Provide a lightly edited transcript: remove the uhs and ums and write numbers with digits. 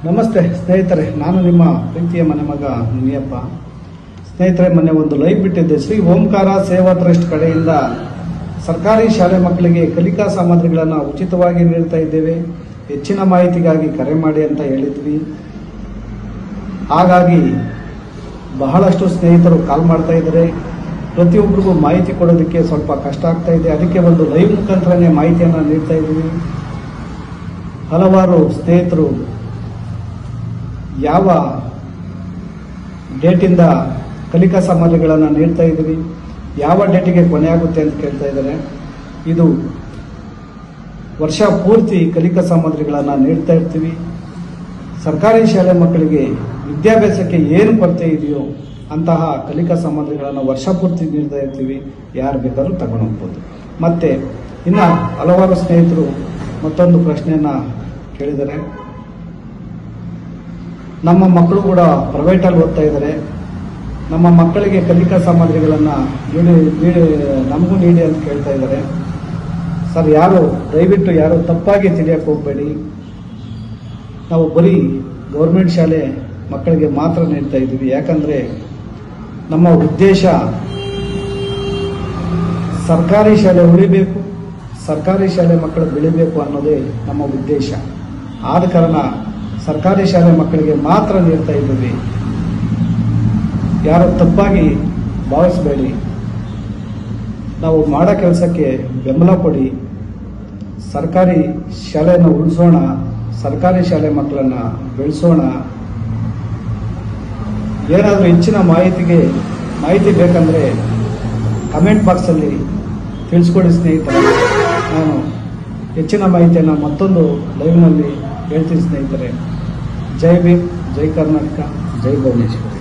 ನಮಸ್ತೆ ಸ್ನೇಹಿತರೆ, ನಾನು ನಿಮ್ಮ ಪ್ರೀತಿಯ ಮನೆ ಮಗ ಮುನಿಯಪ್ಪ. ಸ್ನೇಹಿತರೆ, ಮೊನ್ನೆ ಒಂದು ಲೈವ್ ಬಿಟ್ಟಿದ್ದೆ. ಶ್ರೀ ಓಂಕಾರ ಸೇವಾ ಟ್ರಸ್ಟ್ ಕಡೆಯಿಂದ ಸರ್ಕಾರಿ ಶಾಲೆ ಮಕ್ಕಳಿಗೆ ಕಲಿಕಾ ಸಾಮಗ್ರಿಗಳನ್ನು ಉಚಿತವಾಗಿ ನೀಡ್ತಾ ಇದ್ದೇವೆ. ಹೆಚ್ಚಿನ ಮಾಹಿತಿಗಾಗಿ ಕರೆ ಮಾಡಿ ಅಂತ ಹೇಳಿದ್ವಿ. ಹಾಗಾಗಿ ಬಹಳಷ್ಟು ಸ್ನೇಹಿತರು ಕಾಲ್ ಮಾಡ್ತಾ ಇದ್ದಾರೆ. ಪ್ರತಿಯೊಬ್ಬರಿಗೂ ಮಾಹಿತಿ ಕೊಡೋದಕ್ಕೆ ಸ್ವಲ್ಪ ಕಷ್ಟ ಆಗ್ತಾ ಇದೆ. ಅದಕ್ಕೆ ಒಂದು ಲೈವ್ ಮುಖಾಂತರನೇ ಮಾಹಿತಿಯನ್ನು ನೀಡ್ತಾ ಇದ್ದೀವಿ. ಹಲವಾರು ಸ್ನೇಹಿತರು ಯಾವ ಡೇಟಿಂದ ಕಲಿಕಾ ಸಾಮಗ್ರಿಗಳನ್ನು ನೀಡ್ತಾ ಇದ್ದೀವಿ, ಯಾವ ಡೇಟಿಗೆ ಕೊನೆ ಆಗುತ್ತೆ ಅಂತ ಕೇಳ್ತಾ ಇದ್ದಾರೆ. ಇದು ವರ್ಷ ಪೂರ್ತಿ ಕಲಿಕಾ ಸಾಮಗ್ರಿಗಳನ್ನು ನೀಡ್ತಾ ಇರ್ತೀವಿ. ಸರ್ಕಾರಿ ಶಾಲೆ ಮಕ್ಕಳಿಗೆ ವಿದ್ಯಾಭ್ಯಾಸಕ್ಕೆ ಏನು ಕೊರತೆ ಇದೆಯೋ ಅಂತಹ ಕಲಿಕಾ ಸಾಮಗ್ರಿಗಳನ್ನು ವರ್ಷ ಪೂರ್ತಿ ನೀಡ್ತಾ ಇರ್ತೀವಿ. ಯಾರು ಬೇಕಾದ್ರೂ ತಗೊಂಡು ಹೋಗ್ಬೋದು. ಮತ್ತೆ ಇನ್ನು ಹಲವಾರು ಸ್ನೇಹಿತರು ಮತ್ತೊಂದು ಪ್ರಶ್ನೆಯನ್ನು ಕೇಳಿದ್ದಾರೆ. ನಮ್ಮ ಮಕ್ಕಳು ಕೂಡ ಪ್ರೈವೇಟಲ್ಲಿ ಓದ್ತಾ ಇದ್ದಾರೆ. ನಮ್ಮ ಮಕ್ಕಳಿಗೆ ಕಲಿಕಾ ಸಾಮಗ್ರಿಗಳನ್ನು ನಮಗೂ ನೀಡಿ ಅಂತ ಕೇಳ್ತಾ ಇದ್ದಾರೆ. ಸರ್, ದಯವಿಟ್ಟು ಯಾರು ತಪ್ಪಾಗಿ ತಿಳಿಯಕ್ಕೆ ಹೋಗಬೇಡಿ. ನಾವು ಬರೀ ಗೌರ್ಮೆಂಟ್ ಶಾಲೆ ಮಕ್ಕಳಿಗೆ ಮಾತ್ರ ನೀಡ್ತಾ ಇದ್ದೀವಿ. ಯಾಕಂದರೆ ನಮ್ಮ ಉದ್ದೇಶ ಸರ್ಕಾರಿ ಶಾಲೆ ಉಳಿಬೇಕು, ಸರ್ಕಾರಿ ಶಾಲೆ ಮಕ್ಕಳು ಬೆಳಿಬೇಕು ಅನ್ನೋದೇ ನಮ್ಮ ಉದ್ದೇಶ. ಆದ ಕಾರಣ ಸರ್ಕಾರಿ ಶಾಲೆ ಮಕ್ಕಳಿಗೆ ಮಾತ್ರ ನೀಡ್ತಾ ಇದ್ದೀವಿ. ಯಾರು ತಪ್ಪಾಗಿ ಭಾವಿಸಬೇಡಿ. ನಾವು ಮಾಡೋ ಕೆಲಸಕ್ಕೆ ಬೆಂಬಲ ಕೊಡಿ. ಸರ್ಕಾರಿ ಶಾಲೆಯನ್ನು ಉಳಿಸೋಣ, ಸರ್ಕಾರಿ ಶಾಲೆ ಮಕ್ಕಳನ್ನು ಬೆಳೆಸೋಣ. ಏನಾದರೂ ಹೆಚ್ಚಿನ ಮಾಹಿತಿ ಬೇಕಂದರೆ ಕಮೆಂಟ್ ಬಾಕ್ಸಲ್ಲಿ ತಿಳಿಸ್ಕೊಡಿ ಸ್ನೇಹಿತರೆ. ನಾನು ಹೆಚ್ಚಿನ ಮಾಹಿತಿಯನ್ನು ಮತ್ತೊಂದು ಲೈವ್ನಲ್ಲಿ ಹೇಳ್ತೀನಿ ಸ್ನೇಹಿತರೆ. ಜೈ ಭೀಮ್, ಜೈ ಕರ್ನಾಟಕ, ಜೈ ಭುವನೇಶ್ವರಿ.